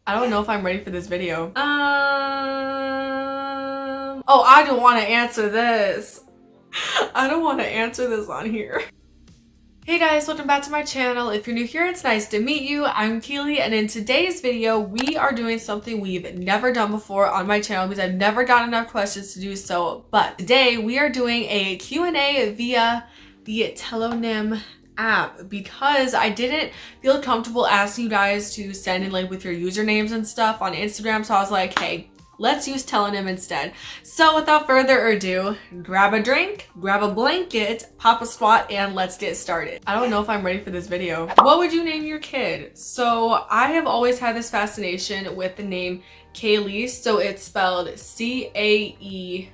I don't know if I'm ready for this video. Oh, I don't want to answer this. I don't want to answer this on here. Hey guys, welcome back to my channel. If you're new here, it's nice to meet you. I'm Keelie, and in today's video, we are doing something we've never done before on my channel because I've never gotten enough questions to do so. But today we are doing a Q&A via the Telonym app because I didn't feel comfortable asking you guys to send in like with your usernames and stuff on Instagram. So I was like, hey, let's use Telonym instead. So without further ado, grab a drink, grab a blanket, pop a squat, and let's get started. I don't know if I'm ready for this video. What would you name your kid? So I have always had this fascination with the name Keelie. So it's spelled C-A-E-L-E-S-E.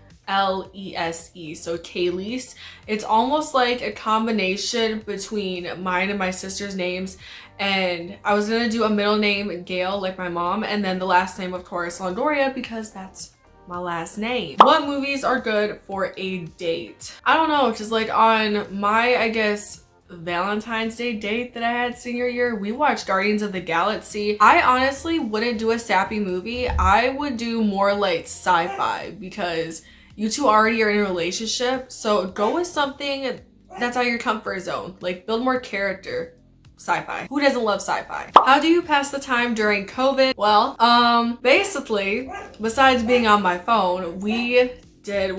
So Keelie. It's almost like a combination between mine and my sister's names. And I was gonna do a middle name Gail like my mom, and then the last name of course Londoria because that's my last name. What movies are good for a date? I don't know, just like on my, I guess, Valentine's Day date that I had senior year, we watched Guardians of the Galaxy. I honestly wouldn't do a sappy movie. I would do more like sci-fi because you two already are in a relationship. So go with something that's out of your comfort zone. Like build more character. Sci-fi. Who doesn't love sci-fi? How do you pass the time during COVID? Well, basically, besides being on my phone, I did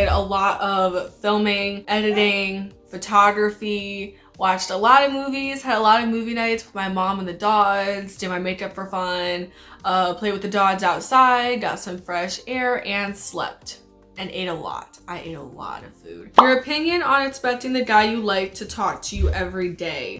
a lot of filming, editing, photography, watched a lot of movies, had a lot of movie nights with my mom and the dogs, did my makeup for fun, played with the dogs outside, got some fresh air, and slept. And ate a lot. I ate a lot of food. Your opinion on expecting the guy you like to talk to you every day?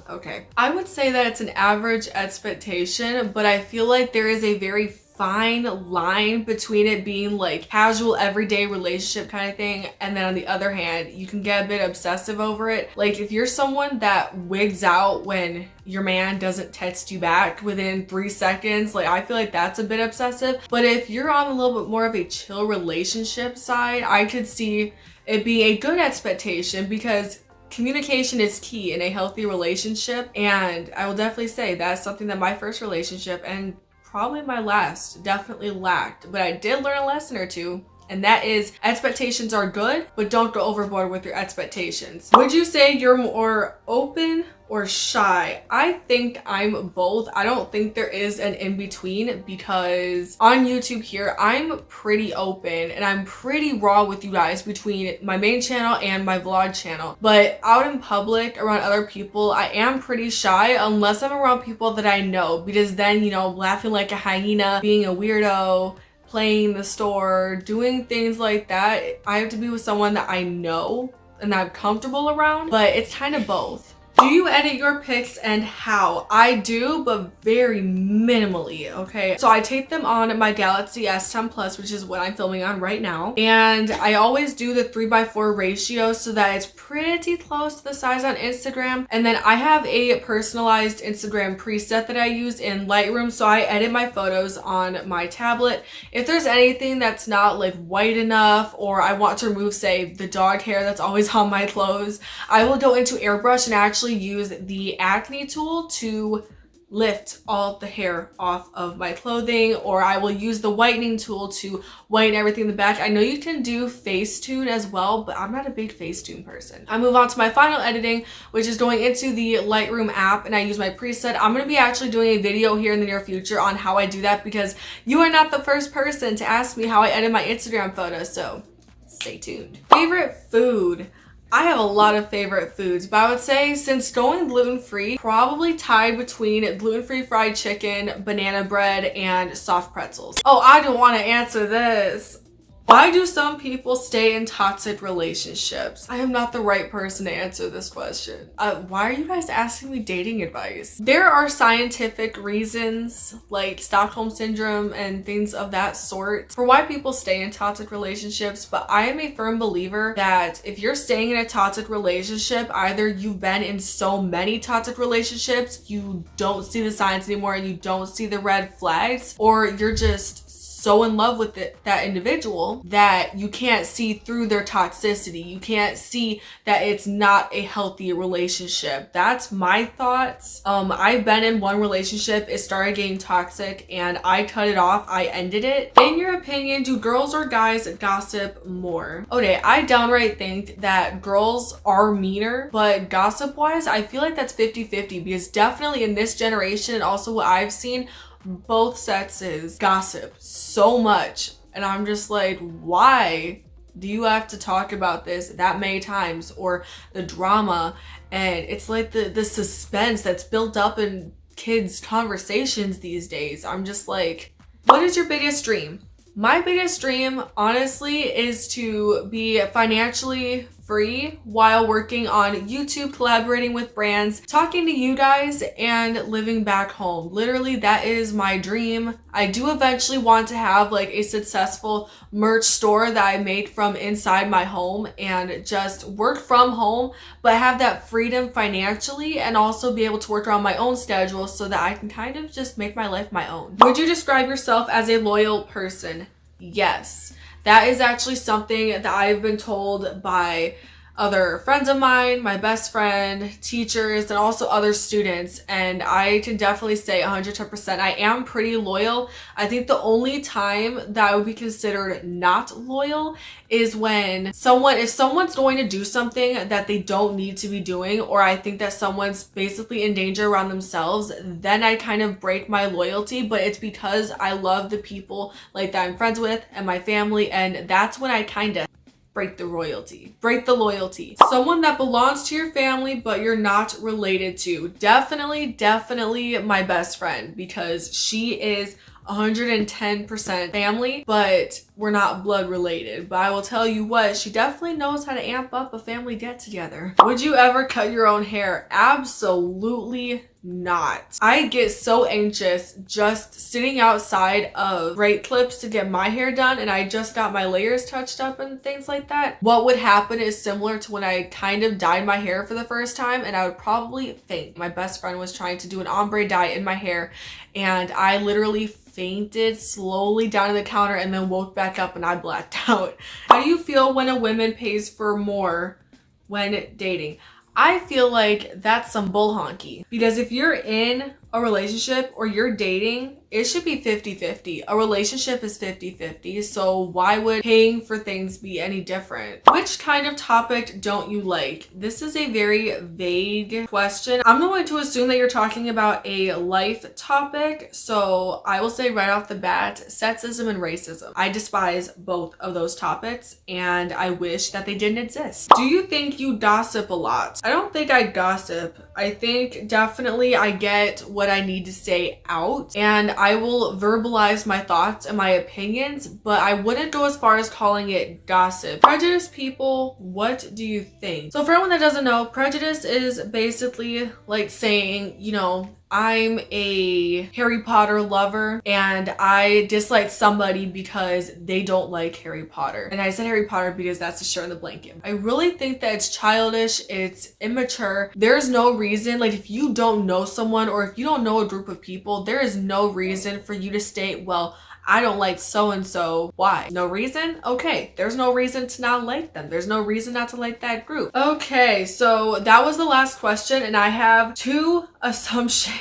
Okay. I would say that it's an average expectation, but I feel like there is a very fine line between it being like casual everyday relationship kind of thing, and then on the other hand you can get a bit obsessive over it. Like if you're someone that wigs out when your man doesn't text you back within 3 seconds, like I feel like that's a bit obsessive. But if you're on a little bit more of a chill relationship side, I could see it being a good expectation because communication is key in a healthy relationship, and I will definitely say that's something that my first relationship and probably my last definitely lacked. But I did learn a lesson or two, and that is expectations are good, but don't go overboard with your expectations. Would you say you're more open or shy? I think I'm both. I don't think there is an in-between because on YouTube here, I'm pretty open and I'm pretty raw with you guys between my main channel and my vlog channel. But out in public around other people, I am pretty shy unless I'm around people that I know, because then, you know, laughing like a hyena, being a weirdo, playing the store, doing things like that, I have to be with someone that I know and that I'm comfortable around. But it's kind of both. Do you edit your pics and how? I do, but very minimally, okay? So I take them on my Galaxy S10 Plus, which is what I'm filming on right now. And I always do the 3:4 ratio so that it's pretty close to the size on Instagram. And then I have a personalized Instagram preset that I use in Lightroom. So I edit my photos on my tablet. If there's anything that's not like white enough, or I want to remove, say, the dog hair that's always on my clothes, I will go into Airbrush and actually use the acne tool to lift all the hair off of my clothing, or I will use the whitening tool to whiten everything in the back. I know you can do Facetune as well, but I'm not a big Facetune person. I move on to my final editing, which is going into the Lightroom app, and I use my preset. I'm going to be actually doing a video here in the near future on how I do that because you are not the first person to ask me how I edit my Instagram photos, so stay tuned. Favorite food? I have a lot of favorite foods, but I would say since going gluten-free, probably tied between gluten-free fried chicken, banana bread, and soft pretzels. Oh, I don't want to answer this. Why do some people stay in toxic relationships? I am not the right person to answer this question. Why are you guys asking me dating advice? There are scientific reasons like Stockholm Syndrome and things of that sort for why people stay in toxic relationships, but I am a firm believer that if you're staying in a toxic relationship, either you've been in so many toxic relationships, you don't see the signs anymore and you don't see the red flags, or you're just so in love with that individual that you can't see through their toxicity. You can't see that it's not a healthy relationship. That's my thoughts. I've been in one relationship, it started getting toxic and I cut it off. I ended it. In your opinion, do girls or guys gossip more? Okay, I downright think that girls are meaner, but gossip wise, I feel like that's 50-50 because definitely in this generation and also what I've seen, both sexes gossip so much. And I'm just like, why do you have to talk about this that many times? Or the drama, and it's like the suspense that's built up in kids' conversations these days. I'm just like, what is your biggest dream? My biggest dream, honestly, is to be financially free while working on YouTube, collaborating with brands, talking to you guys, and living back home. Literally, that is my dream. I do eventually want to have like a successful merch store that I make from inside my home and just work from home, but have that freedom financially and also be able to work around my own schedule so that I can kind of just make my life my own. Would you describe yourself as a loyal person? Yes. That is actually something that I've been told by other friends of mine, my best friend, teachers, and also other students. And I can definitely say 110% I am pretty loyal. I think the only time that I would be considered not loyal is when if someone's going to do something that they don't need to be doing, or I think that someone's basically in danger around themselves, then I kind of break my loyalty. But it's because I love the people like that I'm friends with and my family, and that's when I kind of break the loyalty. Someone that belongs to your family but you're not related to. Definitely my best friend, because she is 110% family, but we're not blood related. But I will tell you what, she definitely knows how to amp up a family get together. Would you ever cut your own hair? Absolutely not. I get so anxious just sitting outside of Great Clips to get my hair done, and I just got my layers touched up and things like that. What would happen is similar to when I kind of dyed my hair for the first time, and I would probably faint. My best friend was trying to do an ombre dye in my hair, and I literally fainted slowly down to the counter and then woke back up and I blacked out. How do you feel when a woman pays for more when dating? I feel like that's some bull honky, because if you're in a relationship or you're dating, it should be 50-50. A relationship is 50-50, so why would paying for things be any different? Which kind of topic don't you like? This is a very vague question. I'm going to assume that you're talking about a life topic, so I will say right off the bat, sexism and racism. I despise both of those topics, and I wish that they didn't exist. Do you think you gossip a lot? I don't think I gossip. I think definitely I get what I need to say out, and I will verbalize my thoughts and my opinions, but I wouldn't go as far as calling it gossip. Prejudice people, what do you think? So for anyone that doesn't know, prejudice is basically like saying, you know, I'm a Harry Potter lover and I dislike somebody because they don't like Harry Potter. And I said Harry Potter because that's the shirt in the blanket. I really think that it's childish, it's immature. There's no reason, like if you don't know someone or if you don't know a group of people, there is no reason for you to state, well, I don't like so-and-so. Why? No reason? Okay, there's no reason to not like them. There's no reason not to like that group. Okay, so that was the last question, and I have two assumptions.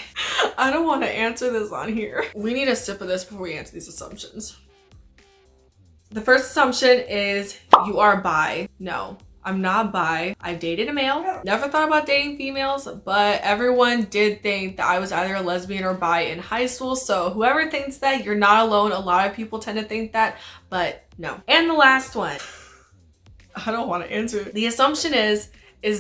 I don't want to answer this on here. We need a sip of this before we answer these assumptions. The first assumption is you are bi. No. I'm not bi. I've dated a male. Never thought about dating females, but everyone did think that I was either a lesbian or bi in high school. So whoever thinks that, you're not alone. A lot of people tend to think that, but no. And the last one, I don't want to answer. The assumption is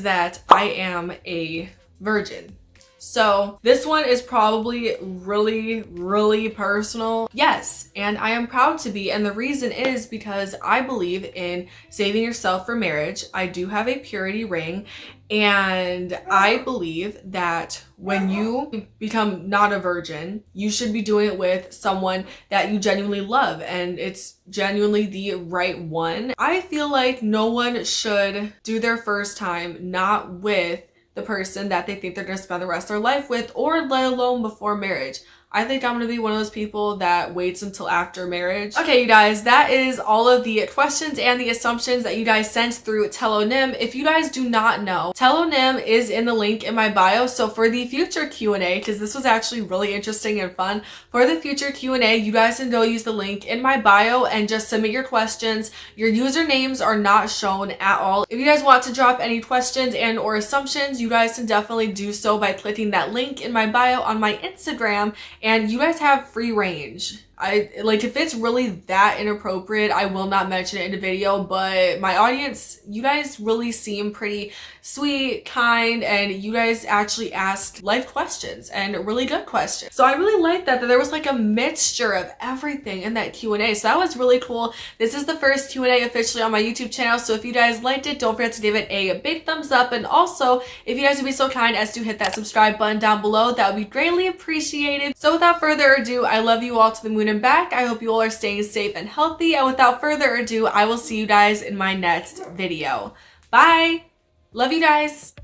that I am a virgin. So this one is probably really personal. Yes, and I am proud to be. And the reason is because I believe in saving yourself for marriage. I do have a purity ring, and I believe that when you become not a virgin, you should be doing it with someone that you genuinely love and it's genuinely the right one. I feel like no one should do their first time not with the person that they think they're going to spend the rest of their life with, or let alone before marriage. I think I'm gonna be one of those people that waits until after marriage. Okay, you guys, that is all of the questions and the assumptions that you guys sent through Telonym. If you guys do not know, Telonym is in the link in my bio. So for the future Q&A, because this was actually really interesting and fun, for the future Q&A, you guys can go use the link in my bio and just submit your questions. Your usernames are not shown at all. If you guys want to drop any questions and or assumptions, you guys can definitely do so by clicking that link in my bio on my Instagram. And you guys have free range. If it's really that inappropriate, I will not mention it in the video, but my audience, you guys really seem pretty sweet, kind, and you guys actually asked life questions and really good questions. So I really like that there was like a mixture of everything in that Q&A. So that was really cool. This is the first Q&A officially on my YouTube channel. So if you guys liked it, don't forget to give it a big thumbs up. And also, if you guys would be so kind as to hit that subscribe button down below, that would be greatly appreciated. So without further ado, I love you all to the moon and back. I hope you all are staying safe and healthy. And without further ado, I will see you guys in my next video. Bye! Love you guys!